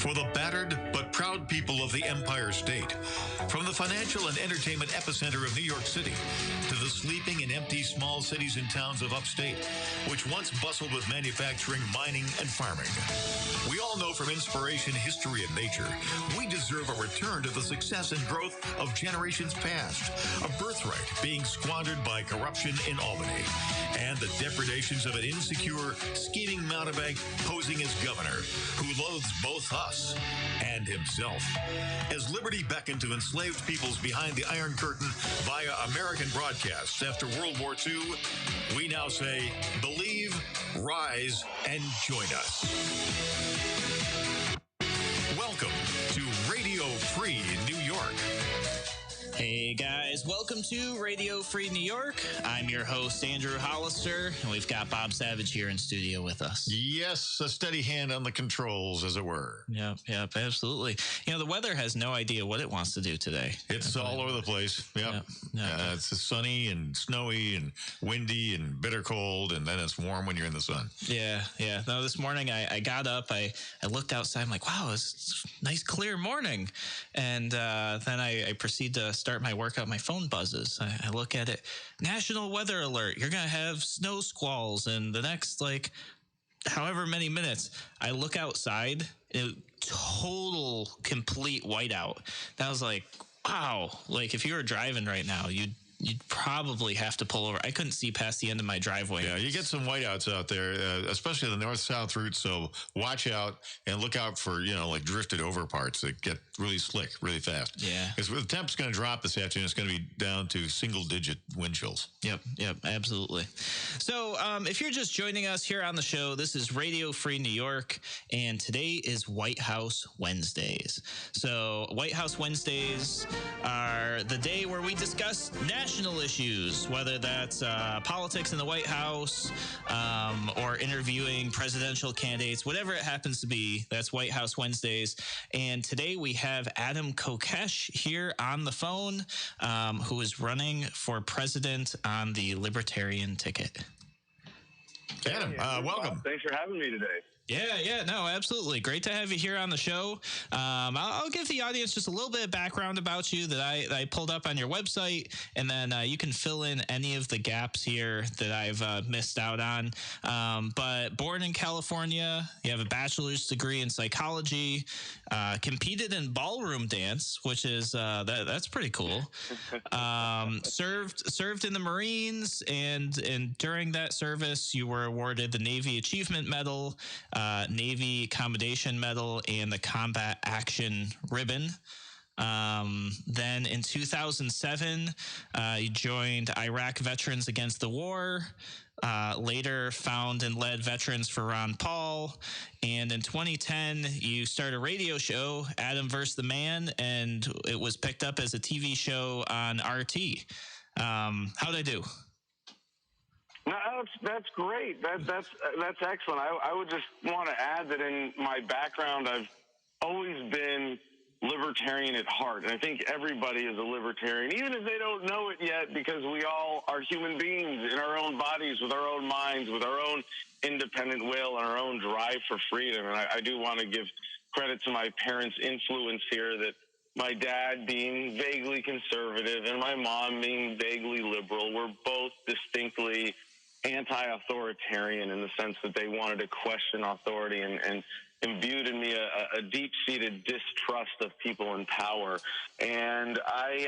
for the battered but proud people of the Empire State. From the financial and entertainment epicenter of New York City to the sleeping and empty small cities and towns of upstate, which once bustled with manufacturing, mining, and farming. We all know from inspiration, history, and nature, we deserve a return to the success and growth of generations past, a birthright being squandered by corruption in Albany, and the depredations of an insecure, scheming mountebank posing as governor, who loathes both us and himself. As liberty beckoned to enslaved peoples behind the Iron Curtain via American broadcasts after World War II, we now say, believe, rise, and join us. Welcome to Radio Free New York. Hey guys, welcome to Radio Free New York. I'm your host, Andrew Hollister, and we've got Bob Savage here in studio with us. Yes, a steady hand on the controls, as it were. Yep, absolutely. You know, the weather has no idea what it wants to do today. It's all over the place. Yep. It's sunny and snowy and windy and bitter cold, and then it's warm when you're in the sun. Yeah. No, this morning I got up, I looked outside, I'm like, wow, it's a nice clear morning. And then I proceed to start my workout, my phone buzzes. I look at it, National Weather Alert. You're going to have snow squalls in the next, however many minutes. I look outside, total, complete whiteout. That was like, wow. Like, if you were driving right now, you'd probably have to pull over. I couldn't see past the end of my driveway. Yeah, you get some whiteouts out there, especially the north-south route. So watch out and look out for, drifted over parts that get really slick, really fast. Yeah. Because the temp's going to drop this afternoon. It's going to be down to single-digit wind chills. Yep, absolutely. So if you're just joining us here on the show, this is Radio Free New York, and today is White House Wednesdays. So White House Wednesdays are the day where we discuss national issues, whether that's politics in the White House or interviewing presidential candidates, whatever it happens to be. That's White House Wednesdays. And today we have Adam Kokesh here on the phone, who is running for president on the Libertarian ticket. Adam, welcome. Thanks for having me today. Yeah, no, absolutely. Great to have you here on the show. I'll give the audience just a little bit of background about you that I pulled up on your website, and then you can fill in any of the gaps here that I've missed out on. But born in California, you have a bachelor's degree in psychology, competed in ballroom dance, which is that's pretty cool. Served in the Marines, and during that service, you were awarded the Navy Achievement Medal, Navy Commendation Medal, and the Combat Action Ribbon. Then in 2007, you joined Iraq Veterans Against the War, later found and led Veterans for Ron Paul. And in 2010, you started a radio show, Adam vs. the Man, and it was picked up as a TV show on RT. How'd I do? No, that's great. That's excellent. I would just want to add that in my background, I've always been libertarian at heart. And I think everybody is a libertarian, even if they don't know it yet, because we all are human beings in our own bodies, with our own minds, with our own independent will and our own drive for freedom. And I do want to give credit to my parents' influence here, that my dad being vaguely conservative and my mom being vaguely liberal were both distinctly anti-authoritarian, in the sense that they wanted to question authority and imbued in me a deep-seated distrust of people in power. And I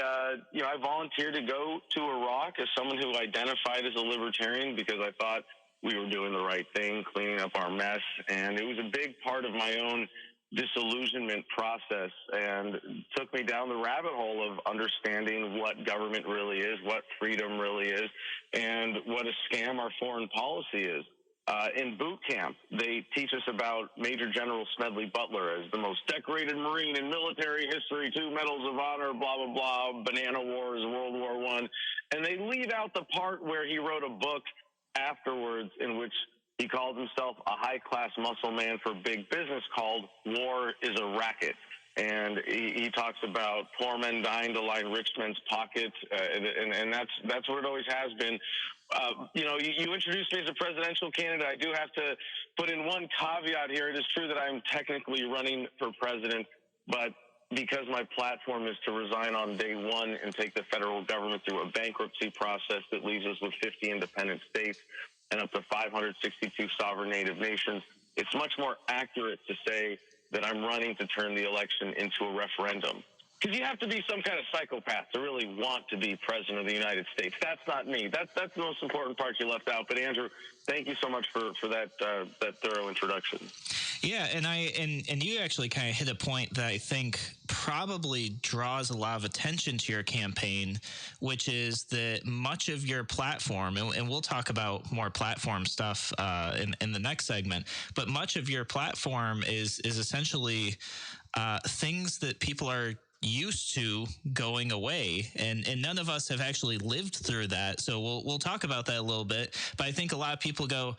volunteered to go to Iraq as someone who identified as a libertarian, because I thought we were doing the right thing, cleaning up our mess. And it was a big part of my own disillusionment process, and took me down the rabbit hole of understanding what government really is, what freedom really is, and what a scam our foreign policy is. In boot camp, they teach us about Major General Smedley Butler as the most decorated Marine in military history, 2 medals of honor, blah, blah, blah, Banana Wars, World War I. And they leave out the part where he wrote a book afterwards in which he called himself a high-class muscle man for big business, called War is a Racket. and he talks about poor men dying to line rich men's pockets, and that's what it always has been. You introduced me as a presidential candidate. I do have to put in one caveat here. It is true that I'm technically running for president, but because my platform is to resign on day one and take the federal government through a bankruptcy process that leaves us with 50 independent states and up to 562 sovereign native nations, it's much more accurate to say that I'm running to turn the election into a referendum. Because you have to be some kind of psychopath to really want to be president of the United States. That's not me. That's the most important part you left out. But Andrew, thank you so much for that thorough introduction. Yeah, and you actually kind of hit a point that I think probably draws a lot of attention to your campaign, which is that much of your platform, and we'll talk about more platform stuff in the next segment, but much of your platform is essentially things that people are used to going away, and none of us have actually lived through that. So we'll talk about that a little bit. But I think a lot of people go,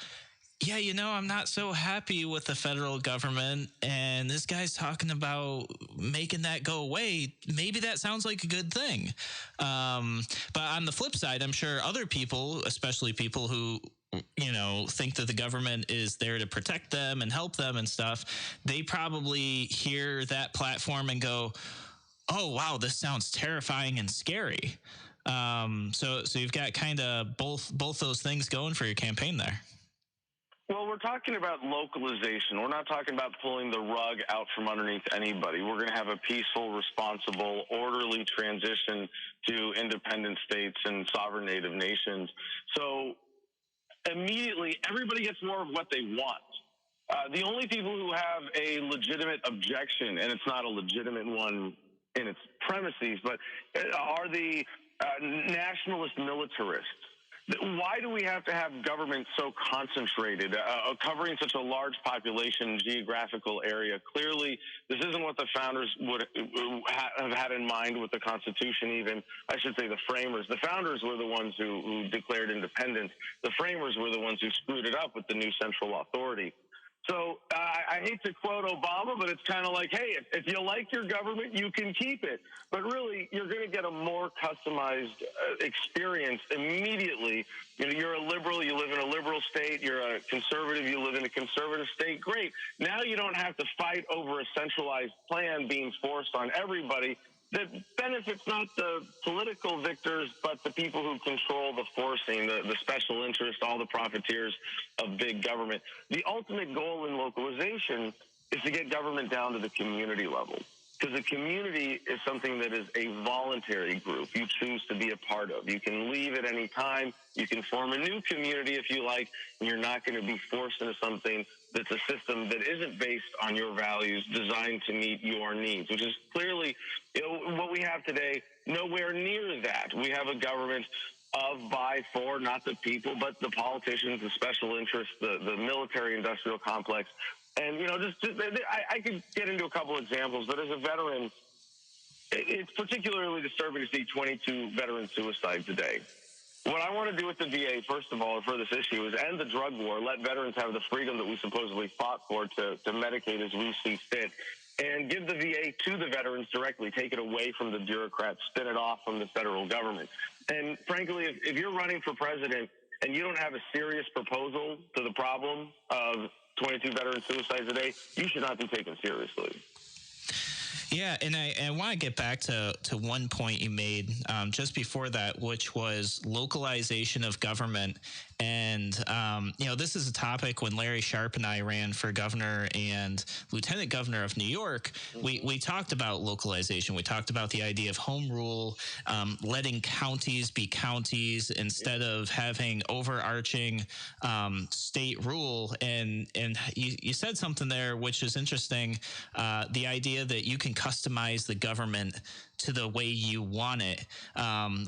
yeah, I'm not so happy with the federal government, and this guy's talking about making that go away. Maybe that sounds like a good thing. But on the flip side, I'm sure other people, especially people who think that the government is there to protect them and help them and stuff, they probably hear that platform and go, oh, wow, this sounds terrifying and scary. So you've got kind of both those things going for your campaign there. Well, we're talking about localization. We're not talking about pulling the rug out from underneath anybody. We're going to have a peaceful, responsible, orderly transition to independent states and sovereign native nations. So immediately, everybody gets more of what they want. The only people who have a legitimate objection, and it's not a legitimate one in its premises, but are the nationalist militarists. Why do we have to have government so concentrated, covering such a large population, geographical area? Clearly, this isn't what the founders would have had in mind with the Constitution, even. I should say the framers. The founders were the ones who declared independence. The framers were the ones who screwed it up with the new central authority. So I hate to quote Obama, but it's kind of like, hey, if you like your government, you can keep it. But really, you're going to get a more customized experience immediately. You're a liberal, you live in a liberal state. You're a conservative, you live in a conservative state. Great. Now you don't have to fight over a centralized plan being forced on everybody that benefits not the political victors, but the people who control the forcing, the special interest, all the profiteers of big government. The ultimate goal in localization is to get government down to the community level, because the community is something that is a voluntary group you choose to be a part of. You can leave at any time. You can form a new community if you like, and you're not going to be forced into something that's a system that isn't based on your values, designed to meet your needs, which is clearly what we have today. Nowhere near that. We have a government of, by, for, not the people, but the politicians, the special interests, the military-industrial complex. And, I could get into a couple examples, but as a veteran, it's particularly disturbing to see 22 veteran suicides a day. What I want to do with the VA, first of all, for this issue, is end the drug war, let veterans have the freedom that we supposedly fought for to medicate as we see fit, and give the VA to the veterans directly, take it away from the bureaucrats, spin it off from the federal government. And frankly, if you're running for president and you don't have a serious proposal to the problem of 22 veteran suicides a day, you should not be taken seriously. Yeah, and I want to get back to one point you made just before that, which was localization of government. And, this is a topic when Larry Sharp and I ran for governor and lieutenant governor of New York. We talked about localization. We talked about the idea of home rule, letting counties be counties instead of having overarching state rule. And you said something there which is interesting, the idea that you can customize the government to the way you want it,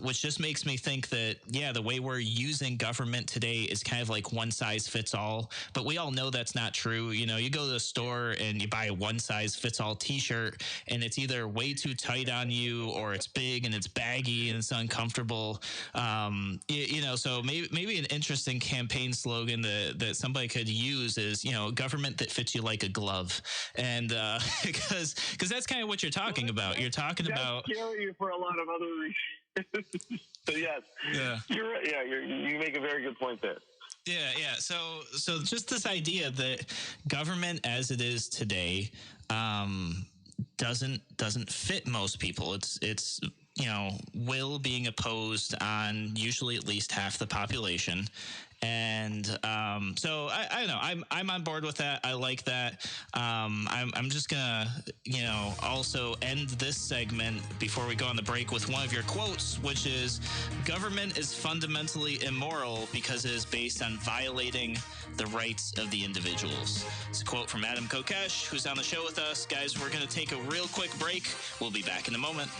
which just makes me think that, yeah, the way we're using government today is kind of like one size fits all. But we all know that's not true. You know, you go to the store and you buy a one size fits all t-shirt, and it's either way too tight on you, or it's big and it's baggy and it's uncomfortable. So maybe an interesting campaign slogan that somebody could use is, government that fits you like a glove. And because that's kind of what you're talking about. You're talking about scary for a lot of other reasons. So yes, you're right. Yeah, you make a very good point there. Yeah. So just this idea that government as it is today doesn't fit most people. It's will being opposed on usually at least half the population. And so I don't know. I'm on board with that. I like that. I'm just gonna also end this segment before we go on the break with one of your quotes, which is, "Government is fundamentally immoral because it is based on violating the rights of the individuals." It's a quote from Adam Kokesh, who's on the show with us. Guys, we're gonna take a real quick break. We'll be back in a moment.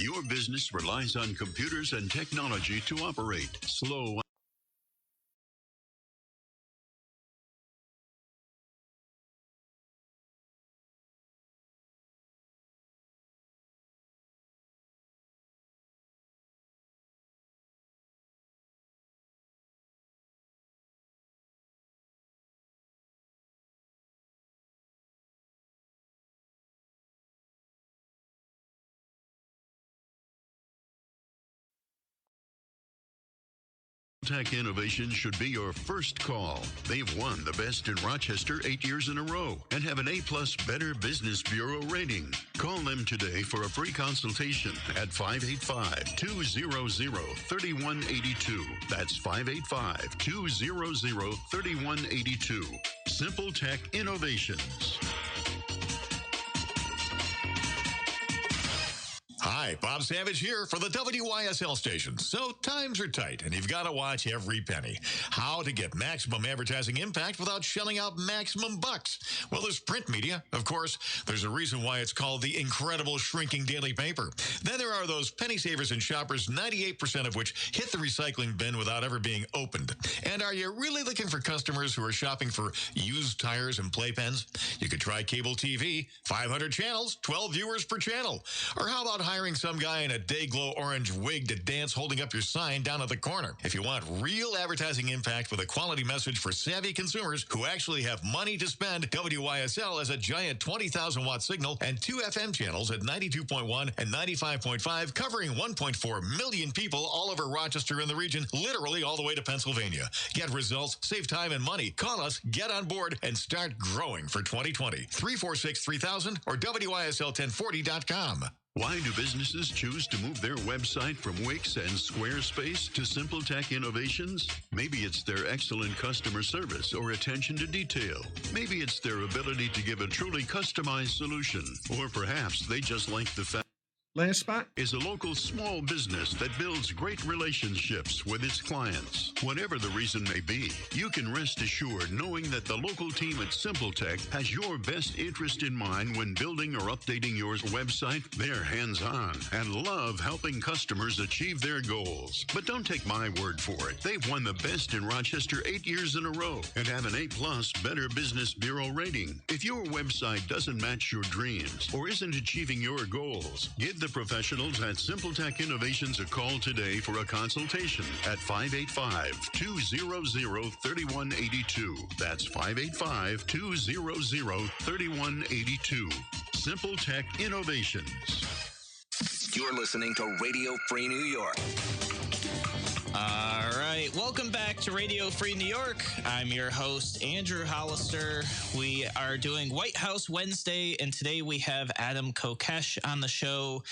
Your business relies on computers and technology to operate. Slow Tech Innovation should be your first call. They've won the best in Rochester 8 years in a row and have an A+ Better Business Bureau rating. Call them today for a free consultation at 585-200-3182. That's 585-200-3182. Simple Tech Innovations. Hi, Bob Savage here for the WYSL station. So times are tight, and you've got to watch every penny. How to get maximum advertising impact without shelling out maximum bucks? Well, there's print media. Of course, there's a reason why it's called the incredible shrinking daily paper. Then there are those penny savers and shoppers, 98% of which hit the recycling bin without ever being opened. And are you really looking for customers who are shopping for used tires and playpens? You could try cable TV, 500 channels, 12 viewers per channel. Or how about hiring some guy in a day-glow orange wig to dance holding up your sign down at the corner? If you want real advertising impact with a quality message for savvy consumers who actually have money to spend, WYSL has a giant 20,000-watt signal and 2 FM channels at 92.1 and 95.5, covering 1.4 million people all over Rochester and the region, literally all the way to Pennsylvania. Get results, save time and money. Call us, get on board, and start growing for 2020. 346-3000 or WYSL1040.com. Why do businesses choose to move their website from Wix and Squarespace to Simple Tech Innovations? Maybe it's their excellent customer service or attention to detail. Maybe it's their ability to give a truly customized solution. Or perhaps they just like the fact Last spot is a local small business that builds great relationships with its clients. Whatever the reason may be, you can rest assured knowing that the local team at Simple Tech has your best interest in mind when building or updating your website. They're hands-on and love helping customers achieve their goals. But don't take my word for it. They've won the best in Rochester 8 years in a row and have an A+ Better Business Bureau rating. If your website doesn't match your dreams or isn't achieving your goals, give the professionals at Simple Tech Innovations a call today for a consultation at 585-200-3182. That's 585-200-3182. Simple Tech Innovations. You're listening to Radio Free New York. All right, welcome back to Radio Free New York. I'm your host, Andrew Hollister. We are doing White House Wednesday, and today we have Adam Kokesh on the show,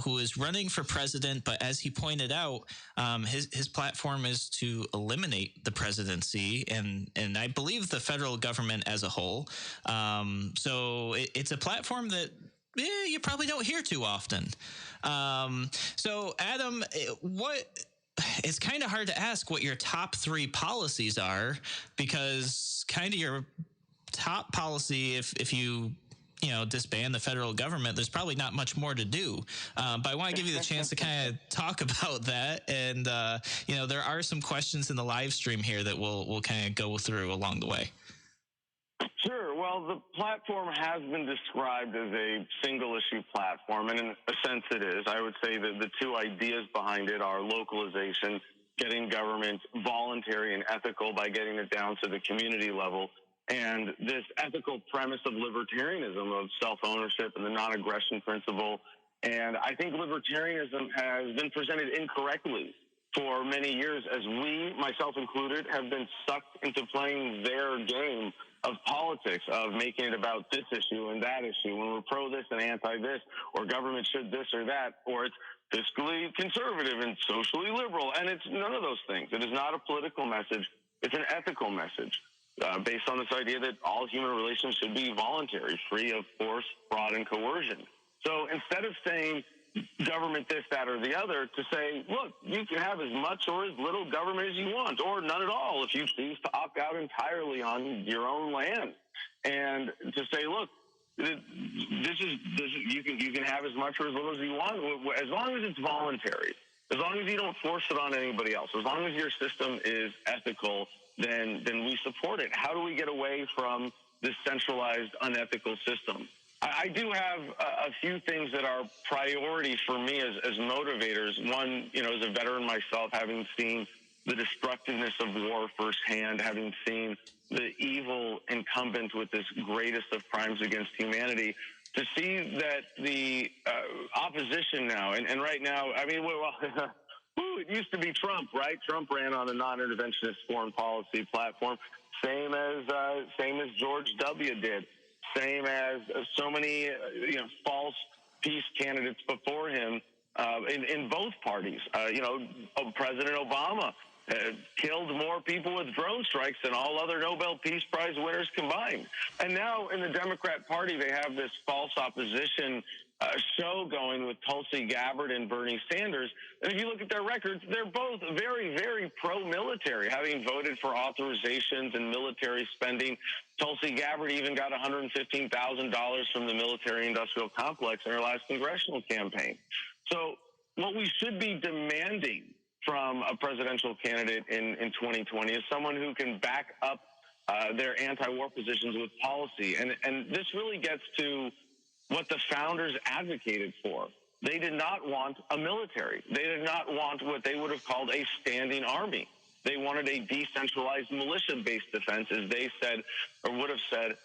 who is running for president. But as he pointed out, his platform is to eliminate the presidency and I believe the federal government as a whole. So it's a platform that you probably don't hear too often. So, Adam, it's kind of hard to ask what your top 3 policies are, because kind of your top policy, if you disband the federal government, there's probably not much more to do. But I want to give you the chance to kind of talk about that. And, there are some questions in the live stream here that we'll kind of go through along the way. Sure. Well, the platform has been described as a single-issue platform, and in a sense it is. I would say that the 2 ideas behind it are localization, getting government voluntary and ethical by getting it down to the community level, and this ethical premise of libertarianism, of self-ownership and the non-aggression principle. And I think libertarianism has been presented incorrectly for many years, as we, myself included, have been sucked into playing their game of politics, of making it about this issue and that issue, when we're pro this and anti this, or government should this or that, or it's fiscally conservative and socially liberal. And it's none of those things. It is not a political message. It's an ethical message based on this idea that all human relations should be voluntary, free of force, fraud, and coercion. So instead of saying government this, that, or the other, to say, look, you can have as much or as little government as you want, or none at all if you choose to opt out entirely on your own land. And to say, look, this is you can have as much or as little as you want, as long as it's voluntary, as long as you don't force it on anybody else, as long as your system is ethical, then we support it. How do we get away from this centralized, unethical system? I do have a few things that are priority for me as motivators. One, as a veteran myself, having seen the destructiveness of war firsthand, having seen the evil incumbent with this greatest of crimes against humanity, to see that the opposition now, and right now, I mean, it used to be Trump, right? Trump ran on a non-interventionist foreign policy platform, same as George W. did. Same as so many, false peace candidates before him in both parties. President Obama killed more people with drone strikes than all other Nobel Peace Prize winners combined. And now in the Democrat Party, they have this false opposition show going with Tulsi Gabbard and Bernie Sanders. And if you look at their records, they're both very, very pro-military, having voted for authorizations and military spending. Tulsi Gabbard even got $115,000 from the military-industrial complex in her last congressional campaign. So what we should be demanding from a presidential candidate in 2020 is someone who can back up their anti-war positions with policy. And this really gets to what the founders advocated for. They did not want a military. They did not want what they would have called a standing army. They wanted a decentralized militia-based defense, as they said, or would have said,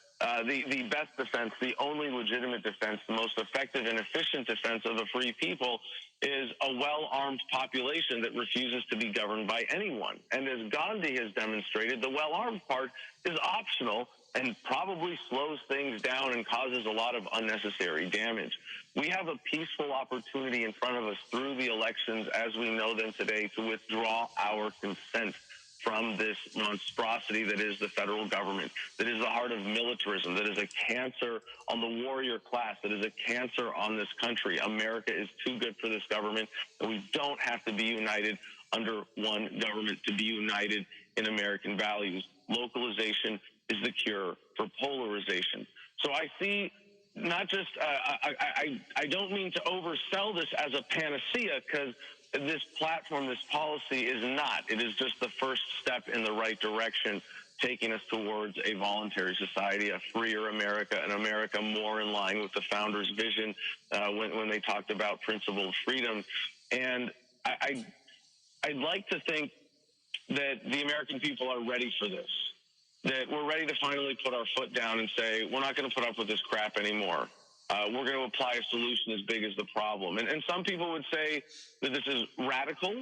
the best defense, the only legitimate defense, the most effective and efficient defense of the free people is a well-armed population that refuses to be governed by anyone. And as Gandhi has demonstrated, the well-armed part is optional and probably slows things down and causes a lot of unnecessary damage. We have a peaceful opportunity in front of us through the elections as we know them today to withdraw our consent from this monstrosity that is the federal government, that is the heart of militarism, that is a cancer on the warrior class, that is a cancer on this country. America is too good for this government, and we don't have to be united under one government to be united in American values. Localization is the cure for polarization. So I see not just, I don't mean to oversell this as a panacea, because this platform, this policy is not. It is just the first step in the right direction, taking us towards a voluntary society, a freer America, an America more in line with the founders' vision when they talked about principled freedom. And I'd like to think that the American people are ready for this, that we're ready to finally put our foot down and say, we're not going to put up with this crap anymore. We're going to apply a solution as big as the problem. And some people would say that this is radical,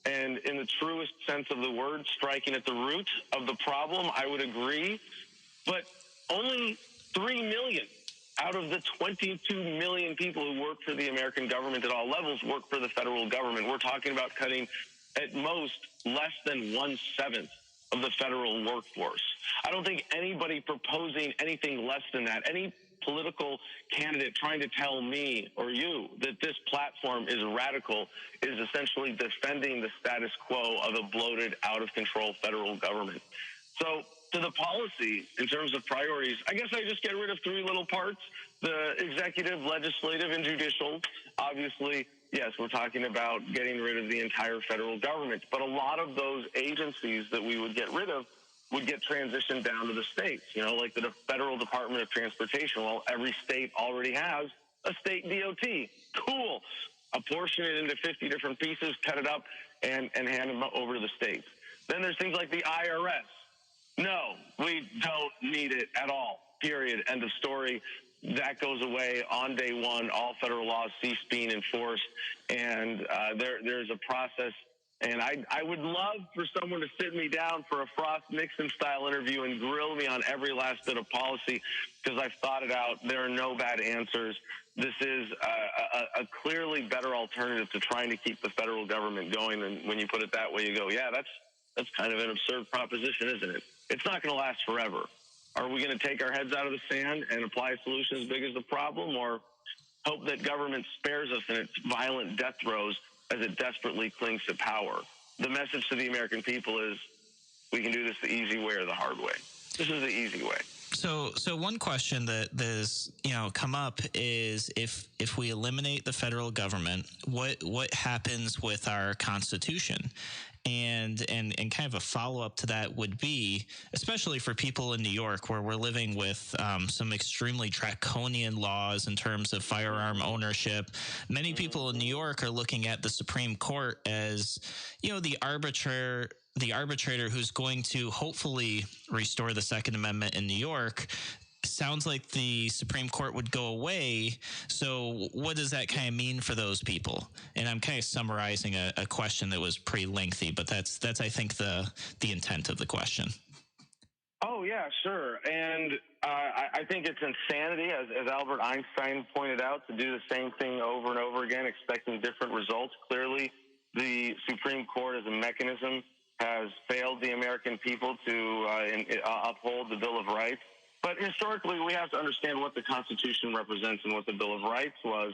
and in the truest sense of the word, striking at the root of the problem. I would agree. But only 3 million out of the 22 million people who work for the American government at all levels work for the federal government. We're talking about cutting at most less than 1/7 of the federal workforce. I don't think anybody proposing anything less than that, any political candidate trying to tell me or you that this platform is radical is essentially defending the status quo of a bloated, out-of-control federal government. So to the policy, in terms of priorities, I guess I just get rid of three little parts: the executive, legislative, and judicial. Obviously, yes, we're talking about getting rid of the entire federal government, but a lot of those agencies that we would get rid of would get transitioned down to the states, like the Federal Department of Transportation. Well, every state already has a state DOT. Cool. Apportion it into 50 different pieces, cut it up, and hand them over to the states. Then there's things like the IRS. No, we don't need it at all, period. End of story. That goes away on day one. All federal laws cease being enforced, and there's a process. And I would love for someone to sit me down for a Frost Nixon style interview and grill me on every last bit of policy, because I've thought it out. There are no bad answers. This is a clearly better alternative to trying to keep the federal government going. And when you put it that way, you go, yeah, that's kind of an absurd proposition, isn't it? It's not going to last forever. Are we going to take our heads out of the sand and apply a solution as big as the problem, or hope that government spares us in its violent death throes as it desperately clings to power? The message to the American people is, we can do this the easy way or the hard way. This is the easy way. So one question that has come up is, if we eliminate the federal government, what happens with our Constitution? And kind of a follow-up to that would be, especially for people in New York, where we're living with some extremely draconian laws in terms of firearm ownership. Many people in New York are looking at the Supreme Court as, the arbitrator who's going to hopefully restore the Second Amendment in New York. Sounds like the Supreme Court would go away. So what does that kind of mean for those people? And I'm kind of summarizing a question that was pretty lengthy, but that's I think the intent of the question. Oh, yeah, sure. And I think it's insanity, as Albert Einstein pointed out, to do the same thing over and over again, expecting different results. Clearly, the Supreme Court as a mechanism has failed the American people to uphold the Bill of Rights. But historically, we have to understand what the Constitution represents and what the Bill of Rights was,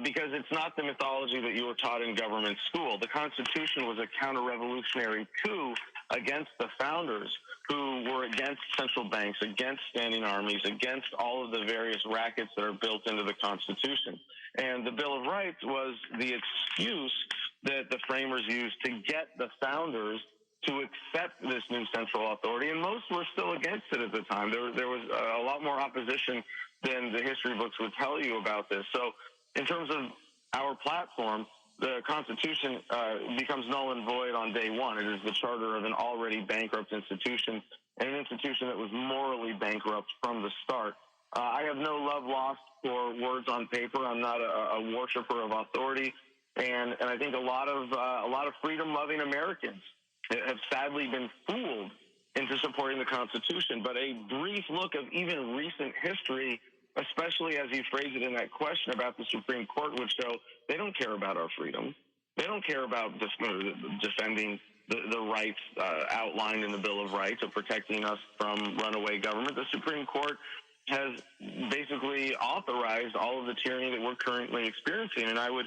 because it's not the mythology that you were taught in government school. The Constitution was a counter-revolutionary coup against the founders, who were against central banks, against standing armies, against all of the various rackets that are built into the Constitution. And the Bill of Rights was the excuse that the framers used to get the founders to accept this new central authority, and most were still against it at the time. There was a lot more opposition than the history books would tell you about this. So in terms of our platform, the Constitution becomes null and void on day one. It is the charter of an already bankrupt institution, and an institution that was morally bankrupt from the start. I have no love lost for words on paper. I'm not a worshiper of authority, and I think a lot of freedom-loving Americans have sadly been fooled into supporting the Constitution. But a brief look of even recent history, especially as you phrase it in that question about the Supreme Court, would show they don't care about our freedom. They don't care about defending the rights outlined in the Bill of Rights, or protecting us from runaway government. The Supreme Court has basically authorized all of the tyranny that we're currently experiencing. And I would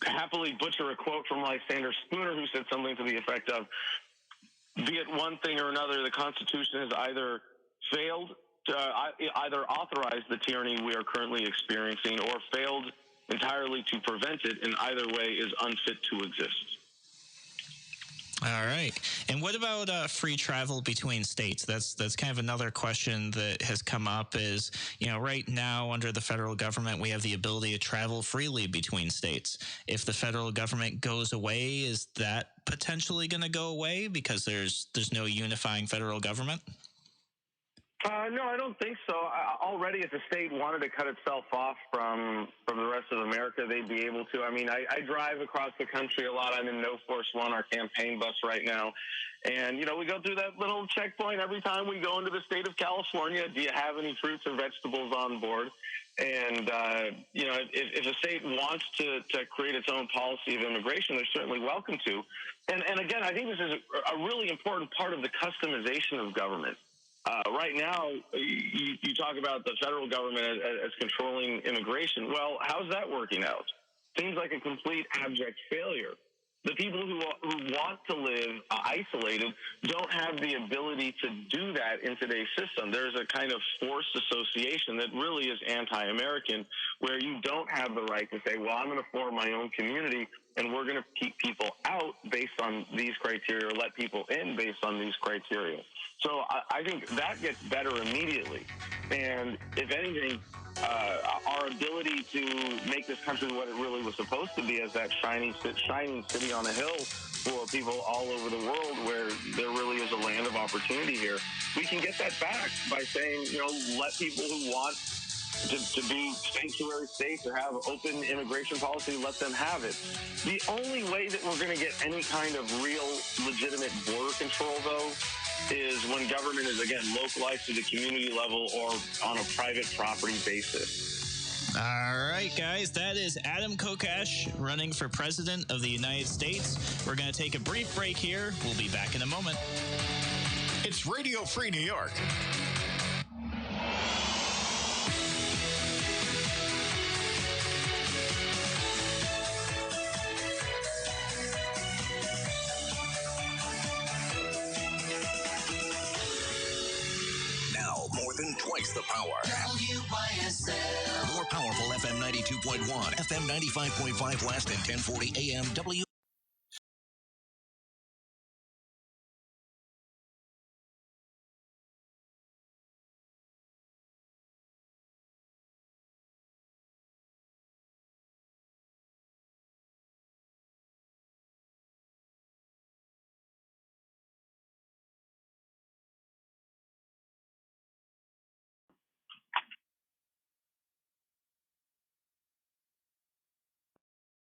happily butcher a quote from Lysander Spooner, who said something to the effect of, be it one thing or another, the Constitution has either failed to either authorize the tyranny we are currently experiencing, or failed entirely to prevent it, and either way is unfit to exist. All right. And what about free travel between states? That's kind of another question that has come up is, right now under the federal government, we have the ability to travel freely between states. If the federal government goes away, is that potentially going to go away because there's no unifying federal government? No, I don't think so. Already, if a state wanted to cut itself off from the rest of America, they'd be able to. I mean, I drive across the country a lot. I'm in No Force One, our campaign bus right now. And, we go through that little checkpoint every time we go into the state of California. Do you have any fruits or vegetables on board? And, if a state wants to create its own policy of immigration, they're certainly welcome to. And again, I think this is a really important part of the customization of government. Right now, you talk about the federal government as controlling immigration. Well, how's that working out? Seems like a complete abject failure. The people who want to live isolated don't have the ability to do that in today's system. There's a kind of forced association that really is anti-American, where you don't have the right to say, well, I'm going to form my own community, and we're going to keep people out based on these criteria, or let people in based on these criteria. So I think that gets better immediately. And if anything, our ability to make this country what it really was supposed to be, as that shining city on a hill for people all over the world, where there really is a land of opportunity here, we can get that back by saying, let people who want to be sanctuary states or have open immigration policy, let them have it. The only way that we're going to get any kind of real legitimate border control, though, is when government is, again, localized to the community level or on a private property basis. All right, guys, that is Adam Kokesh running for President of the United States. We're going to take a brief break here. We'll be back in a moment. It's Radio Free New York. More than twice the power. WYSL. More powerful FM 92.1, FM 95.5 West, and 1040 AM W.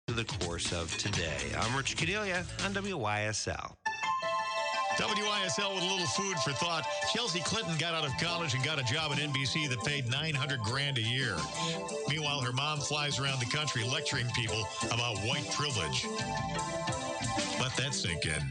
The course of today. I'm Rich Cadelia on WYSL. WYSL with a little food for thought. Chelsea Clinton got out of college and got a job at NBC that paid $900,000 a year. Meanwhile, her mom flies around the country lecturing people about white privilege. Let that sink in.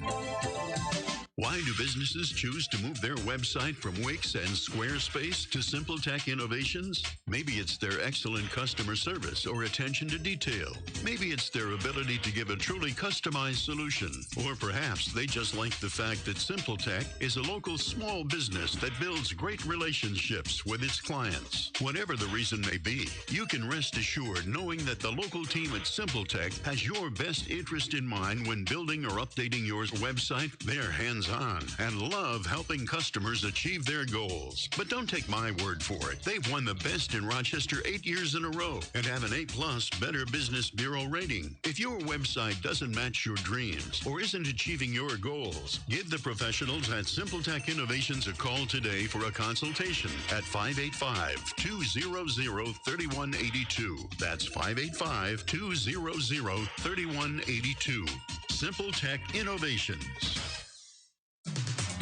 Why do businesses choose to move their website from Wix and Squarespace to SimpleTech Innovations? Maybe it's their excellent customer service or attention to detail. Maybe it's their ability to give a truly customized solution. Or perhaps they just like the fact that SimpleTech is a local small business that builds great relationships with its clients. Whatever the reason may be, you can rest assured knowing that the local team at SimpleTech has your best interest in mind when building or updating your website. They're hands-on and love helping customers achieve their goals. But don't take my word for it. They've won the best in Rochester 8 years in a row and have an A+ Better Business Bureau rating. If your website doesn't match your dreams or isn't achieving your goals, give the professionals at SimpleTech Innovations a call today for a consultation at 585-200-3182. That's 585-200-3182. SimpleTech Innovations.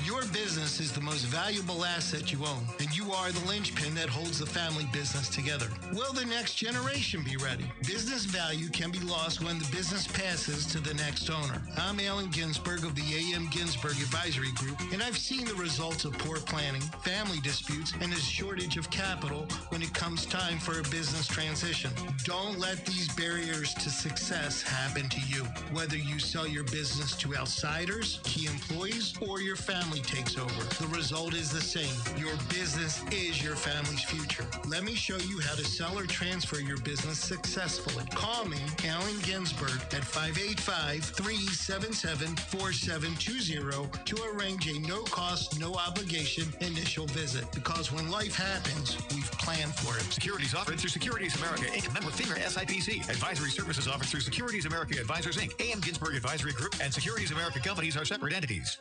Your business is the most valuable asset you own, and you are the linchpin that holds the family business together. Will the next generation be ready? Business value can be lost when the business passes to the next owner. I'm Alan Ginsberg of the A.M. Ginsberg Advisory Group, and I've seen the results of poor planning, family disputes, and a shortage of capital when it comes time for a business transition. Don't let these barriers to success happen to you. Whether you sell your business to outsiders, key employees, or your family takes over, the result is the same. Your business is your family's future. Let me show you how to sell or transfer your business successfully. Call me, Alan Ginsberg, at 585-377-4720 to arrange a no-cost, no-obligation initial visit. Because when life happens, we've planned for it. Securities offered through Securities America, Inc., member FINRA SIPC. Advisory services offered through Securities America Advisors, Inc., A.M. Ginsberg Advisory Group, and Securities America Companies are separate entities.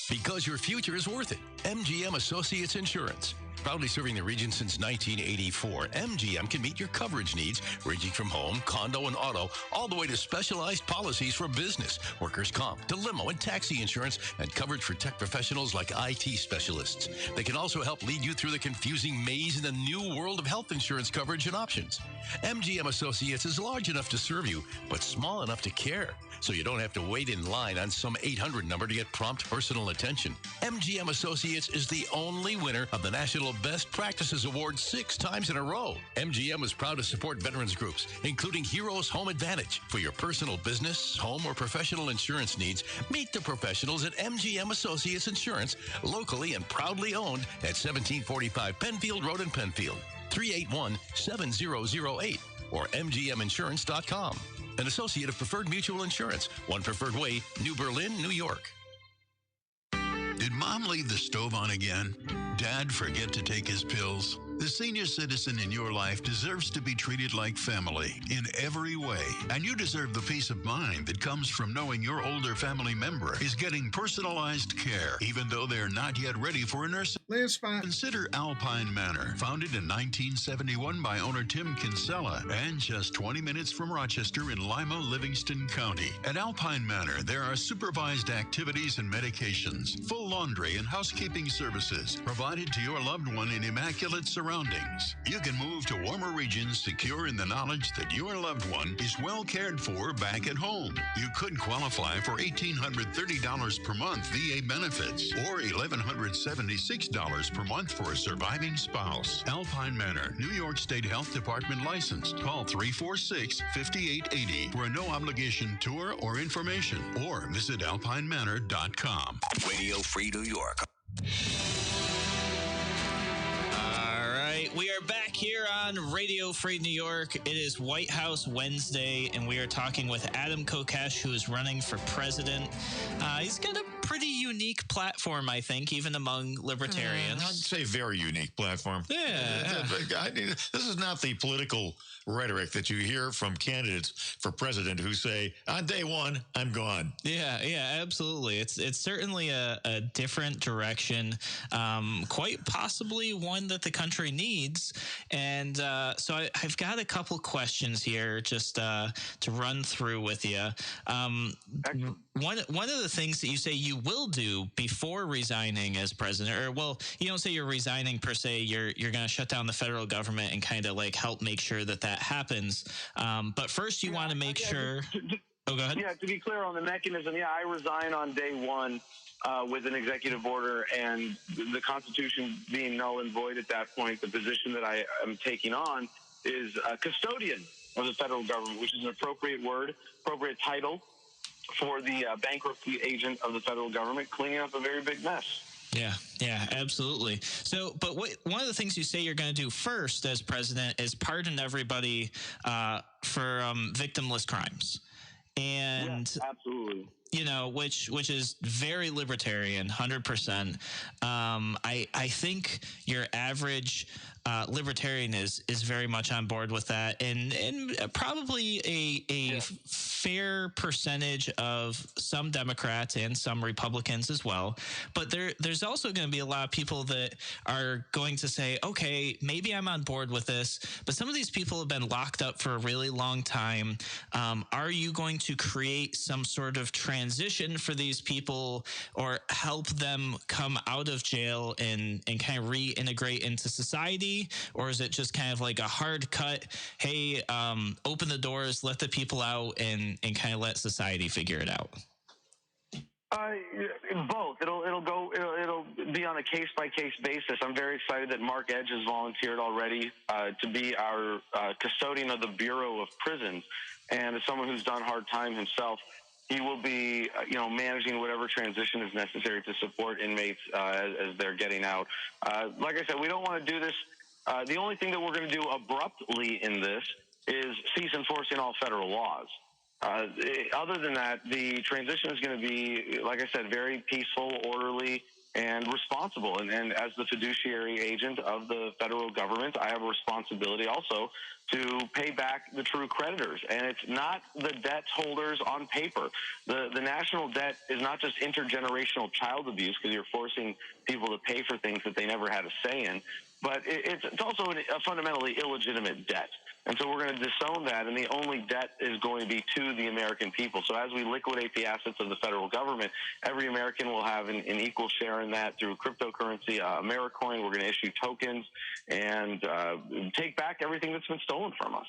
Because your future is worth it. Mgm Associates Insurance. Proudly serving the region since 1984, MGM can meet your coverage needs, ranging from home, condo, and auto, all the way to specialized policies for business, workers' comp, to limo and taxi insurance, and coverage for tech professionals like IT specialists. They can also help lead you through the confusing maze in the new world of health insurance coverage and options. MGM Associates is large enough to serve you, but small enough to care, so you don't have to wait in line on some 800 number to get prompt personal attention. MGM Associates is the only winner of the National Best Practices Award 6 times in a row. MGM is proud to support veterans groups, including Heroes Home Advantage. For your personal business, home, or professional insurance needs, meet the professionals at MGM Associates Insurance, locally and proudly owned at 1745 Penfield Road in Penfield. 381-7008 or mgminsurance.com. An associate of Preferred Mutual Insurance, One Preferred Way, New Berlin, New York. Did Mom leave the stove on again? Dad forget to take his pills? The senior citizen in your life deserves to be treated like family in every way. And you deserve the peace of mind that comes from knowing your older family member is getting personalized care, even though they're not yet ready for a nurse. Consider Alpine Manor, founded in 1971 by owner Tim Kinsella, and just 20 minutes from Rochester in Lima, Livingston County. At Alpine Manor, there are supervised activities and medications, full laundry and housekeeping services provided to your loved one in immaculate surroundings. You can move to warmer regions secure in the knowledge that your loved one is well cared for back at home. You could qualify for $1,830 per month VA benefits or $1,176 per month for a surviving spouse. Alpine Manor, New York State Health Department licensed. Call 346-5880 for a no-obligation tour or information, or visit alpinemanor.com. Radio Free New York. We are back here on Radio Free New York. It is White House Wednesday, and we are talking with Adam Kokesh, who is running for president. He's got a pretty unique platform, I think, even among libertarians. I'd say very unique platform. Yeah. This is not the political rhetoric that you hear from candidates for president who say, on day one, I'm gone. Yeah, absolutely. It's certainly a different direction, quite possibly one that the country needs. And so I've got a couple questions here just to run through with you. One of the things that you say you will do before resigning as president, or well, you don't say you're resigning per se, you're going to shut down the federal government and kind of like help make sure that happens. But first you want to make sure. Oh, go ahead. Yeah, to be clear on the mechanism, I resign on day one with an executive order, and the Constitution being null and void at that point, the position that I am taking on is custodian of the federal government, which is an appropriate title for the bankruptcy agent of the federal government, cleaning up a very big mess. Yeah, absolutely. So, but one of the things you say you're going to do first as president is pardon everybody for victimless crimes. And yes, absolutely. You know, which is very libertarian, 100%. I think your average libertarian is very much on board with that, and probably a fair percentage of some Democrats and some Republicans as well. But there's also going to be a lot of people that are going to say, okay, maybe I'm on board with this, but some of these people have been locked up for a really long time. Are you going to create some sort of transition for these people, or help them come out of jail and kind of reintegrate into society? Or is it just kind of like a hard cut, hey, open the doors, let the people out, and kind of let society figure it out? Both. It'll be on a case by case basis. I'm very excited that Mark Edge has volunteered already to be our custodian of the Bureau of Prisons, and as someone who's done hard time himself, he will be, managing whatever transition is necessary to support inmates as they're getting out. Like I said, we don't want to do this. The only thing that we're going to do abruptly in this is cease enforcing all federal laws. Other than that, the transition is going to be, like I said, very peaceful, orderly, and responsible. And as the fiduciary agent of the federal government, I have a responsibility also to pay back the true creditors. And it's not the debt holders on paper. The national debt is not just intergenerational child abuse, because you're forcing people to pay for things that they never had a say in. but it's also a fundamentally illegitimate debt. And so we're going to disown that, and the only debt is going to be to the American people. So as we liquidate the assets of the federal government, every American will have an equal share in that through cryptocurrency. AmeriCoin, we're going to issue tokens and take back everything that's been stolen from us.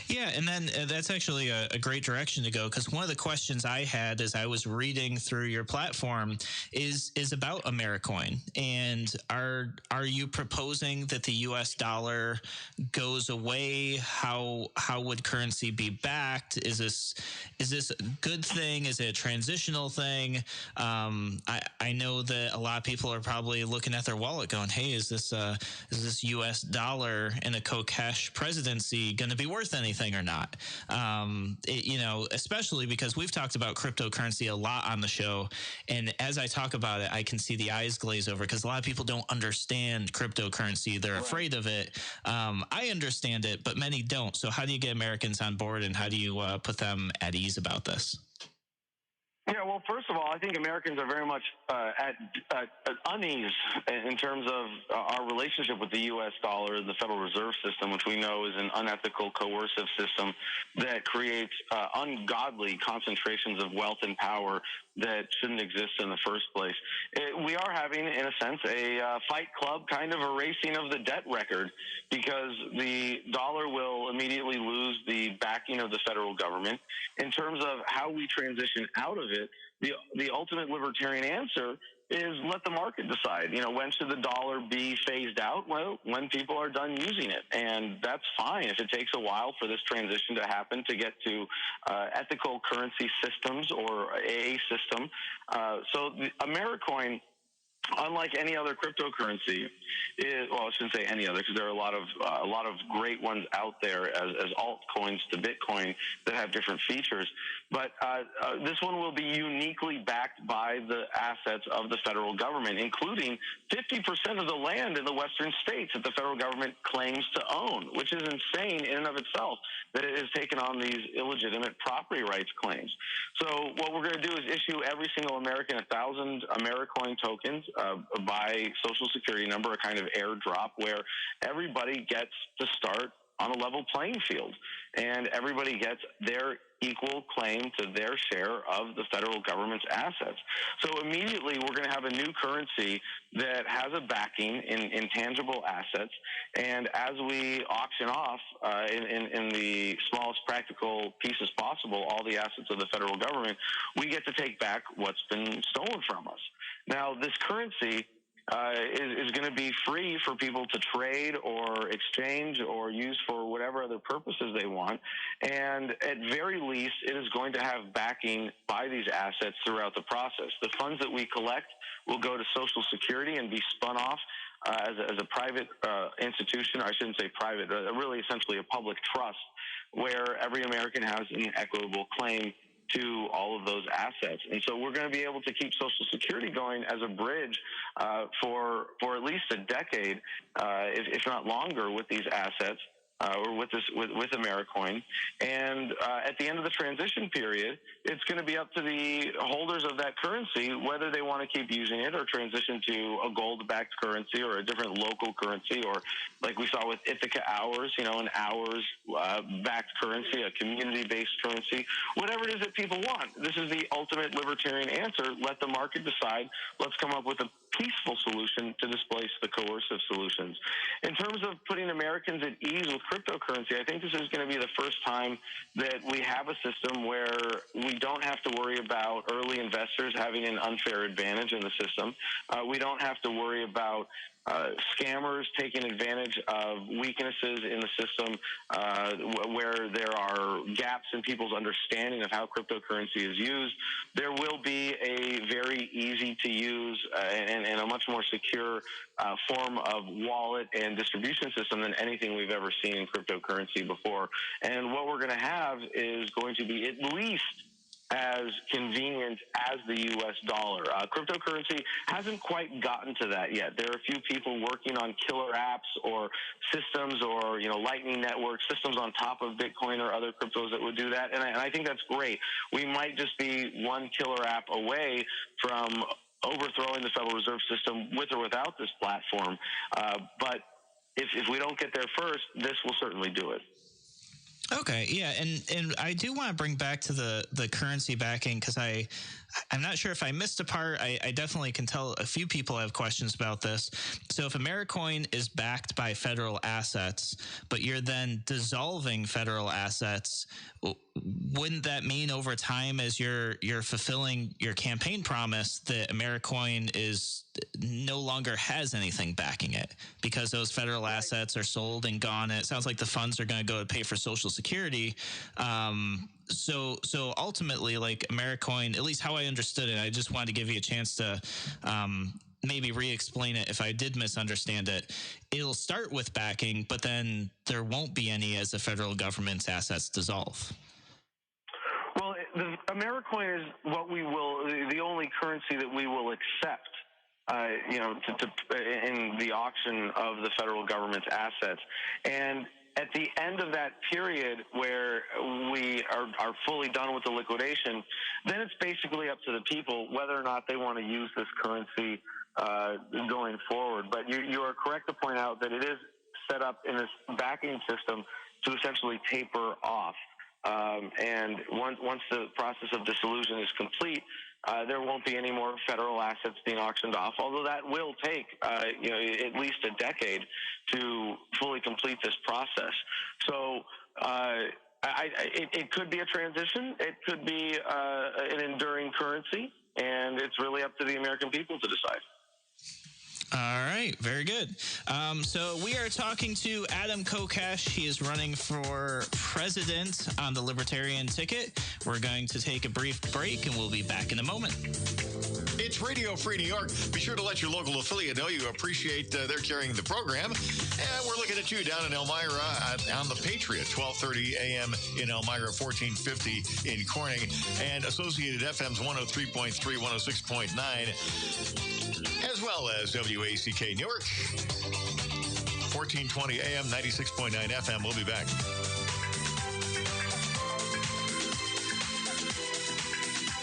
Yeah, and then that's actually a great direction to go, because one of the questions I had as I was reading through your platform is about AmeriCoin. And are you proposing that the U.S. dollar goes away? How would currency be backed? Is this a good thing? Is it a transitional thing? I know that a lot of people are probably looking at their wallet going, "Hey, is this U.S. dollar in a Kokesh presidency going to be worth anything or not?" Especially because we've talked about cryptocurrency a lot on the show, and as I talk about it, I can see the eyes glaze over because a lot of people don't understand cryptocurrency. They're afraid of it. I understand it, but many don't. So how do you get Americans on board, and how do you put them at ease about this? Yeah, well, first of all, I think Americans are very much at unease in terms of our relationship with the U.S. dollar and the Federal Reserve System, which we know is an unethical, coercive system that creates ungodly concentrations of wealth and power that shouldn't exist in the first place. We are having, in a sense, a fight club kind of erasing of the debt record, because the dollar will immediately lose the backing of the federal government. In terms of how we transition out of it, the ultimate libertarian answer is let the market decide. When should the dollar be phased out? Well, when people are done using it. And that's fine if it takes a while for this transition to happen to get to ethical currency systems or a system. So the AmeriCoin, unlike any other cryptocurrency, I shouldn't say any other, because there are a lot of great ones out there as altcoins to Bitcoin that have different features. But this one will be uniquely backed by the assets of the federal government, including 50% of the land in the western states that the federal government claims to own, which is insane in and of itself that it has taken on these illegitimate property rights claims. So what we're going to do is issue every single American 1,000 AmeriCoin tokens by Social Security number, a kind of airdrop where everybody gets to start on a level playing field, and everybody gets their equal claim to their share of the federal government's assets. So immediately we're going to have a new currency that has a backing in tangible assets, and as we auction off in the smallest practical pieces possible all the assets of the federal government, we get to take back what's been stolen from us. Now, this currency is going to be free for people to trade or exchange or use for whatever other purposes they want. And at very least, it is going to have backing by these assets throughout the process. The funds that we collect will go to Social Security and be spun off as a private institution. I shouldn't say private, really essentially a public trust, where every American has an equitable claim to all of those assets. And so we're going to be able to keep Social Security going as a bridge for at least a decade, if not longer, with these assets. Or with AmeriCoin, and at the end of the transition period, it's going to be up to the holders of that currency whether they want to keep using it or transition to a gold-backed currency or a different local currency, or like we saw with Ithaca Hours, an hours-backed currency, a community-based currency, whatever it is that people want. This is the ultimate libertarian answer. Let the market decide. Let's come up with a peaceful solution to displace the coercive solutions. In terms of putting Americans at ease with cryptocurrency, I think this is going to be the first time that we have a system where we don't have to worry about early investors having an unfair advantage in the system. We don't have to worry about scammers taking advantage of weaknesses in the system where there are gaps in people's understanding of how cryptocurrency is used. There will be a very easy to use and a much more secure form of wallet and distribution system than anything we've ever seen in cryptocurrency before. And what we're going to have is going to be at least as convenient as the U.S. dollar. Cryptocurrency hasn't quite gotten to that yet. There are a few people working on killer apps or systems or, Lightning Network systems on top of Bitcoin or other cryptos that would do that. And I think that's great. We might just be one killer app away from overthrowing the Federal Reserve System with or without this platform. But if we don't get there first, this will certainly do it. Okay, yeah, and I do want to bring back to the currency backing, because I'm not sure if I missed a part. I definitely can tell a few people have questions about this. So if AmeriCoin is backed by federal assets, but you're then dissolving federal assets, wouldn't that mean over time, as you're fulfilling your campaign promise, that AmeriCoin is no longer has anything backing it because those federal assets are sold and gone? And it sounds like the funds are going to go to pay for Social Security. So ultimately, like AmeriCoin, at least how I understood it, I just wanted to give you a chance to maybe re-explain it if I did misunderstand it. It'll start with backing, but then there won't be any as the federal government's assets dissolve. Well, the AmeriCoin is the only currency that we will accept, in the auction of the federal government's assets. And at the end of that period where we are fully done with the liquidation, then it's basically up to the people whether or not they want to use this currency going forward. But you are correct to point out that it is set up in this backing system to essentially taper off. And once the process of dissolution is complete, there won't be any more federal assets being auctioned off, although that will take at least a decade to fully complete this process. So it could be a transition. It could be an enduring currency, and it's really up to the American people to decide. All right, very good. So we are talking to Adam Kokesh. He is running for president on the Libertarian ticket. We're going to take a brief break, and we'll be back in a moment. It's Radio Free New York. Be sure to let your local affiliate know you appreciate their carrying the program. And we're looking at you down in Elmira on the Patriot, 1230 a.m. in Elmira, 1450 in Corning, and Associated FM's 103.3, 106.9, as well as WACK Newark, 1420 AM, 96.9 FM. We'll be back.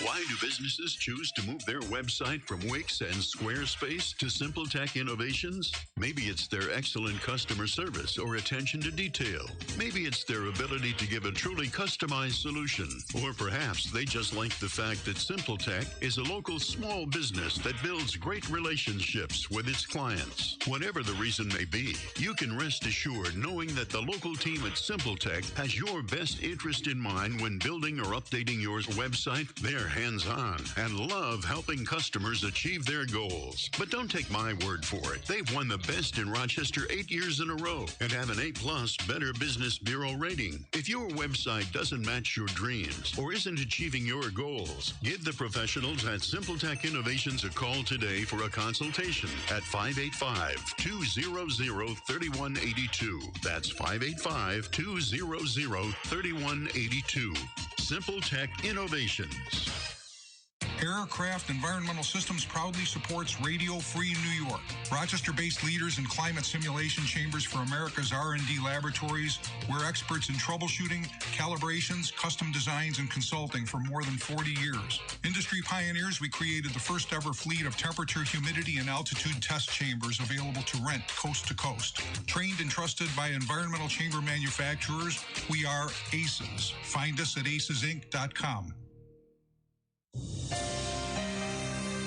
Why do businesses choose to move their website from Wix and Squarespace to SimpleTech Innovations? Maybe it's their excellent customer service or attention to detail. Maybe it's their ability to give a truly customized solution. Or perhaps they just like the fact that SimpleTech is a local small business that builds great relationships with its clients. Whatever the reason may be, you can rest assured knowing that the local team at SimpleTech has your best interest in mind when building or updating your website. They're hands-on and love helping customers achieve their goals. But don't take my word for it. They've won the best in Rochester 8 years in a row and have an A+ Better Business Bureau rating. If your website doesn't match your dreams or isn't achieving your goals, give the professionals at SimpleTech Innovations a call today for a consultation at 585-200-3182. That's 585-200-3182. SimpleTech Innovations. Aircraft Environmental Systems proudly supports Radio Free New York. Rochester-based leaders in climate simulation chambers for America's R&D laboratories. We're experts in troubleshooting, calibrations, custom designs, and consulting for more than 40 years. Industry pioneers, we created the first ever fleet of temperature, humidity, and altitude test chambers available to rent coast to coast. Trained and trusted by environmental chamber manufacturers, we are ACES. Find us at acesinc.com.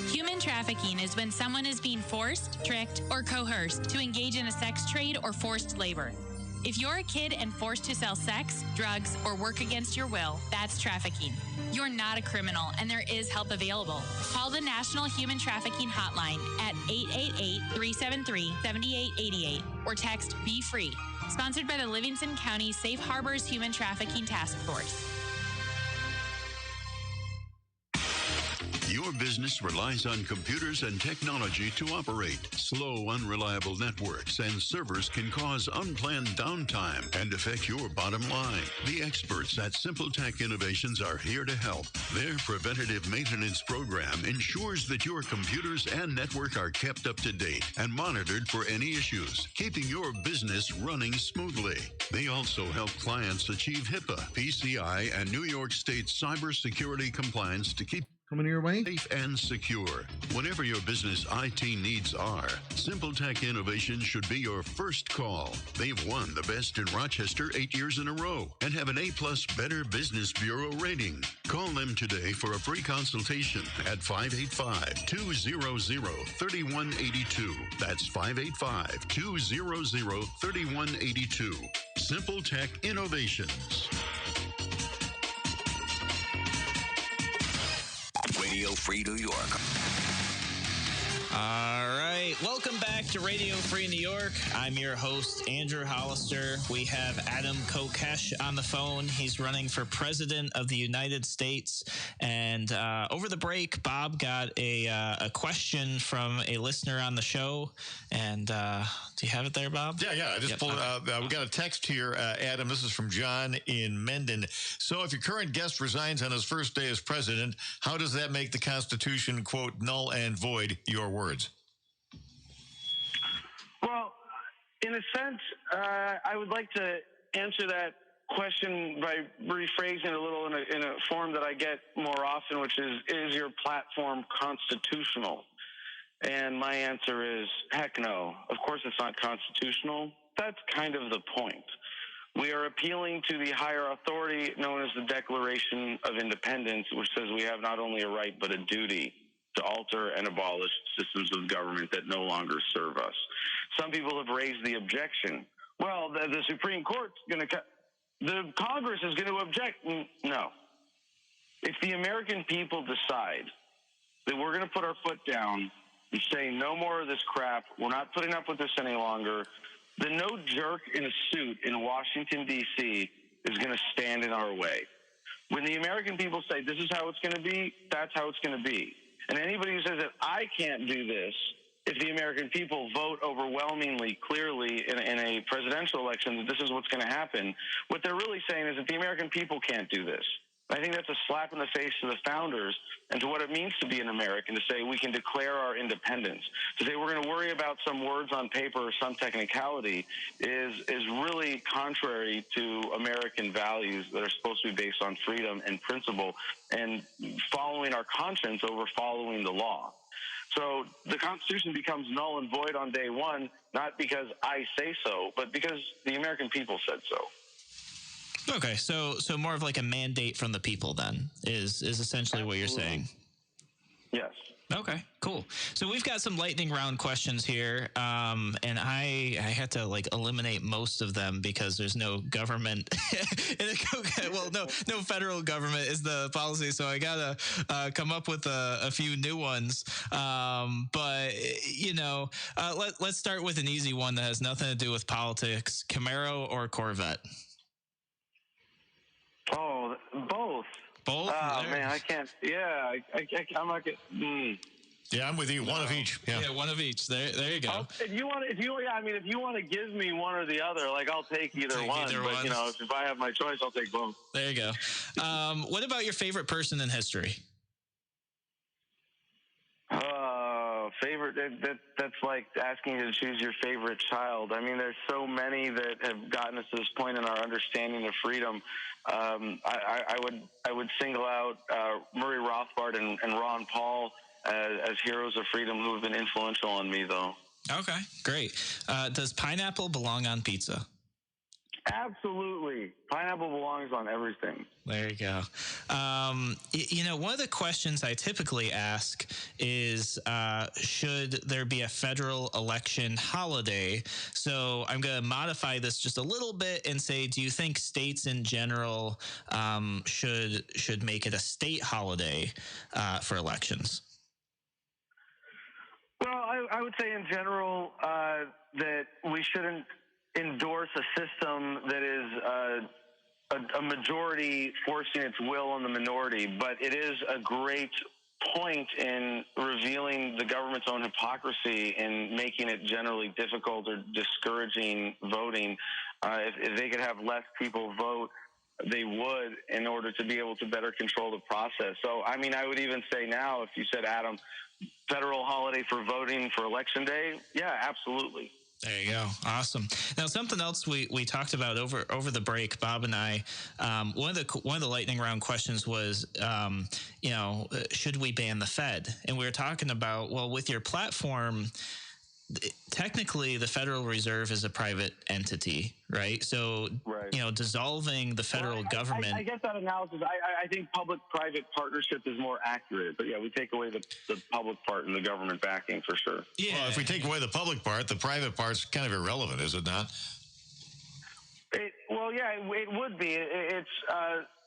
Human trafficking is when someone is being forced, tricked, or coerced to engage in a sex trade or forced labor. If you're a kid and forced to sell sex, drugs, or work against your will, that's trafficking. You're not a criminal, and there is help available. Call the National Human Trafficking Hotline at 888-373-7888 or text Be Free. Sponsored by the Livingston County Safe Harbors Human Trafficking Task Force. Your business relies on computers and technology to operate. Slow, unreliable networks and servers can cause unplanned downtime and affect your bottom line. The experts at SimpleTech Innovations are here to help. Their preventative maintenance program ensures that your computers and network are kept up to date and monitored for any issues, keeping your business running smoothly. They also help clients achieve HIPAA, PCI, and New York State cybersecurity compliance to keep Coming your way. Safe and secure. Whenever your business IT needs are, Simple Tech Innovation should be your first call. They've won the best in Rochester 8 years in a row and have an A-plus Better Business Bureau rating. Call them today for a free consultation at 585-200-3182. That's 585-200-3182. Simple Tech Innovations. Radio Free New York. All right. Welcome back to Radio Free New York. I'm your host, Andrew Hollister. We have Adam Kokesh on the phone. He's running for president of the United States. And over the break, Bob got a question from a listener on the show. And do you have it there, Bob? Yeah. I just pulled it out. We got a text here, Adam. This is from John in Mendon. So if your current guest resigns on his first day as president, how does that make the Constitution, quote, null and void? Your words. Well, in a sense, I would like to answer that question by rephrasing it a little in a form that I get more often, which is your platform constitutional? And my answer is, heck no. Of course it's not constitutional. That's kind of the point. We are appealing to the higher authority known as the Declaration of Independence, which says we have not only a right but a duty to alter and abolish systems of government that no longer serve us. Some people have raised the objection. Well, the Supreme Court's going to, the Congress is going to object. No. If the American people decide that we're going to put our foot down and say no more of this crap, we're not putting up with this any longer, then no jerk in a suit in Washington, D.C. is going to stand in our way. When the American people say this is how it's going to be, that's how it's going to be. And anybody who says that I can't do this, if the American people vote overwhelmingly clearly in a presidential election that this is what's going to happen, what they're really saying is that the American people can't do this. I think that's a slap in the face to the founders and to what it means to be an American, to say we can declare our independence. To say we're going to worry about some words on paper or some technicality is really contrary to American values that are supposed to be based on freedom and principle and following our conscience over following the law. So the Constitution becomes null and void on day one, not because I say so, but because the American people said so. Okay, so more of like a mandate from the people then is essentially what you're saying. Yes. Okay, cool. So we've got some lightning round questions here, and I had to like eliminate most of them because there's no government. No federal government is the policy, so I gotta come up with a few new ones. But let's start with an easy one that has nothing to do with politics: Camaro or Corvette? Oh, both. Both? Oh, man, I can't. Yeah, I'm not getting. Yeah, I'm with you. One of each. Yeah, one of each. There you go. If you want to give me one or the other, like I'll take either one. But if I have my choice, I'll take both. There you go. What about your favorite person in history? Favorite? That's like asking you to choose your favorite child. I mean, there's so many that have gotten us to this point in our understanding of freedom. I would single out Murray Rothbard and Ron Paul as heroes of freedom who have been influential on me, though. Okay, great. Does pineapple belong on pizza? Absolutely. Pineapple belongs on everything. There you go. One of the questions I typically ask is, should there be a federal election holiday? So I'm going to modify this just a little bit and say, do you think states in general should make it a state holiday for elections? Well, I would say in general that we shouldn't endorse a system that is a majority forcing its will on the minority, but it is a great point in revealing the government's own hypocrisy in making it generally difficult or discouraging voting. If they could have less people vote, they would, in order to be able to better control the process. So, I mean, I would even say now, if you said, Adam, federal holiday for voting for Election Day, yeah, absolutely. There you go. Awesome. Now, something else we talked about over the break, Bob and I. One of the lightning round questions was, should we ban the Fed? And we were talking about, well, with your platform, technically the Federal Reserve is a private entity, right? So, dissolving the federal government. I guess that analysis, I think public-private partnership is more accurate. But yeah, we take away the public part and the government backing for sure. Yeah. Well, if we take away the public part, the private part's kind of irrelevant, is it not? It would be.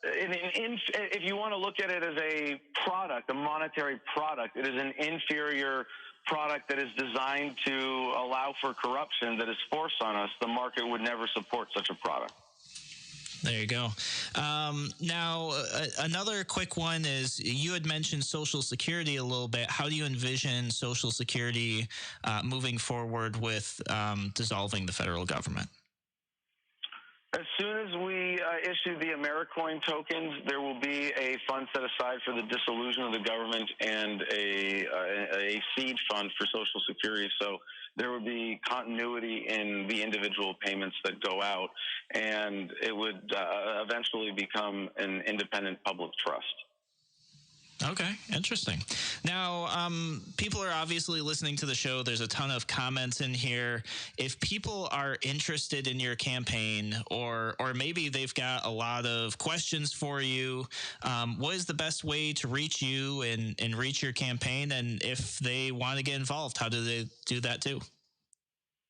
If you want to look at it as a product, a monetary product, it is an inferior product that is designed to allow for corruption that is forced on us. The market would never support such a product. There you go. Now, another quick one is you had mentioned Social Security a little bit. How do you envision Social Security moving forward with dissolving the federal government? As soon as we issue the AmeriCoin tokens, there will be a fund set aside for the dissolution of the government and a seed fund for Social Security. So there would be continuity in the individual payments that go out, and it would eventually become an independent public trust. Okay, interesting. Now, people are obviously listening to the show. There's a ton of comments in here. If people are interested in your campaign, or maybe they've got a lot of questions for you, what is the best way to reach you and reach your campaign? And if they want to get involved, how do they do that too?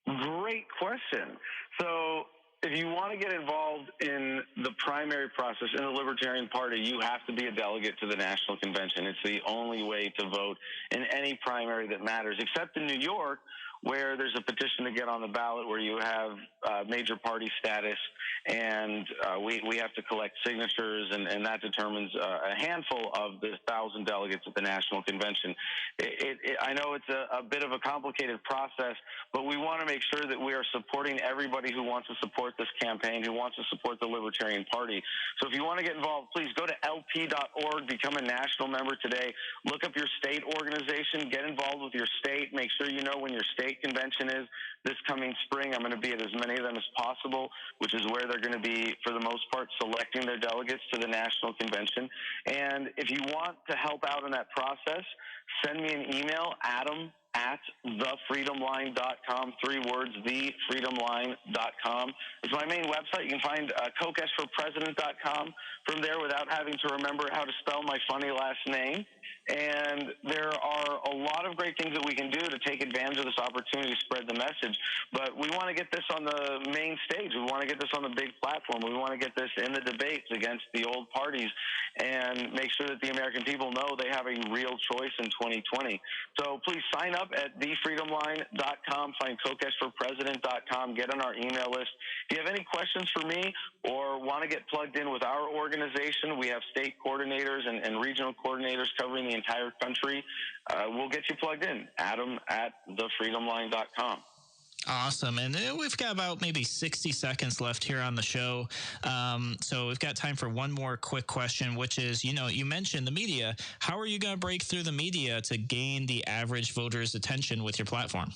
Great question. So if you want to get involved in the primary process in the Libertarian Party, you have to be a delegate to the National Convention. It's the only way to vote in any primary that matters, except in New York, where there's a petition to get on the ballot where you have major party status, and we have to collect signatures, and that determines a handful of the 1,000 delegates at the National Convention. I know it's a bit of a complicated process, but we want to make sure that we are supporting everybody who wants to support this campaign, who wants to support the Libertarian Party. So if you want to get involved, please go to lp.org, become a national member today, look up your state organization, get involved with your state, make sure you know when your state convention is this coming spring. I'm going to be at as many of them as possible, which is where they're going to be, for the most part, selecting their delegates to the National Convention. And if you want to help out in that process, send me an email, adam@thefreedomline.com, 3 words, thefreedomline.com. It's my main website. You can find kokeshforpresident.com from there without having to remember how to spell my funny last name. And there are a lot of great things that we can do to take advantage of this opportunity to spread the message. But we want to get this on the main stage. We want to get this on the big platform. We want to get this in the debates against the old parties and make sure that the American people know they have a real choice in 2020. So please sign up at thefreedomline.com, find kokeshforpresident.com, get on our email list. If you have any questions for me or want to get plugged in with our organization, we have state coordinators and regional coordinators covering the entire country. We'll get you plugged in. Adam@thefreedomline.com. Awesome. And we've got about maybe 60 seconds left here on the show. So we've got time for one more quick question, which is, you mentioned the media. How are you going to break through the media to gain the average voter's attention with your platform?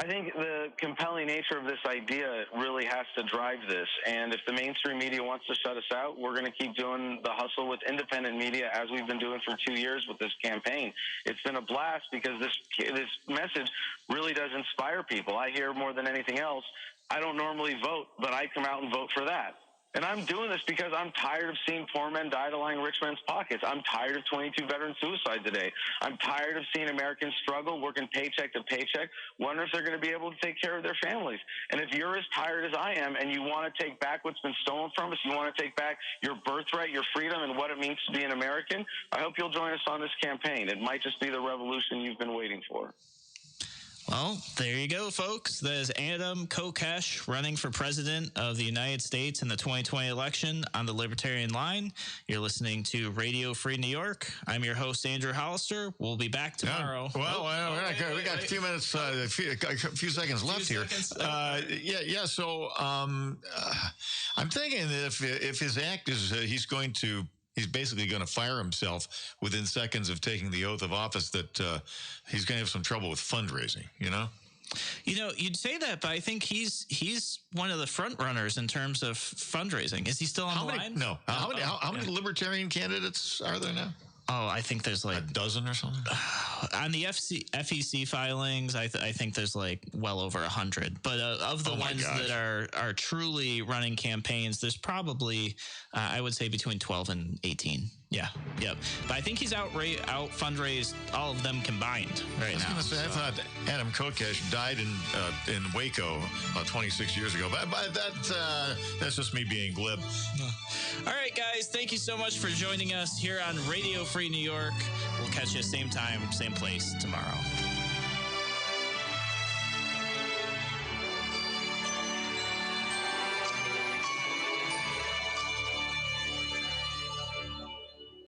I think the compelling nature of this idea really has to drive this. And if the mainstream media wants to shut us out, we're going to keep doing the hustle with independent media as we've been doing for 2 years with this campaign. It's been a blast because this message really does inspire people. I hear more than anything else, I don't normally vote, but I come out and vote for that. And I'm doing this because I'm tired of seeing poor men die to line rich men's pockets. I'm tired of 22 veteran suicides a day. I'm tired of seeing Americans struggle, working paycheck to paycheck, wondering if they're going to be able to take care of their families. And if you're as tired as I am and you want to take back what's been stolen from us, you want to take back your birthright, your freedom, and what it means to be an American, I hope you'll join us on this campaign. It might just be the revolution you've been waiting for. Well, there you go, folks. That is Adam Kokesh running for president of the United States in the 2020 election on the Libertarian Line. You're listening to Radio Free New York. I'm your host, Andrew Hollister. We'll be back tomorrow. We got a few minutes, a few seconds left here. So I'm thinking that if his act is he's basically going to fire himself within seconds of taking the oath of office, that he's going to have some trouble with fundraising, You'd say that, but I think he's one of the front runners in terms of fundraising. Is he still on the line? No. How many libertarian candidates are there now? Oh, I think there's like a dozen or something. On the FEC filings, I think there's like well over 100. But of the ones that are truly running campaigns, there's probably I would say between 12 and 18. Yeah, yep. But I think he's out fundraised all of them combined right now. I was going to say, I thought Adam Kokesh died in Waco 26 years ago. But that's just me being glib. All right, guys. Thank you so much for joining us here on Radio Free New York. We'll catch you same time, same place tomorrow.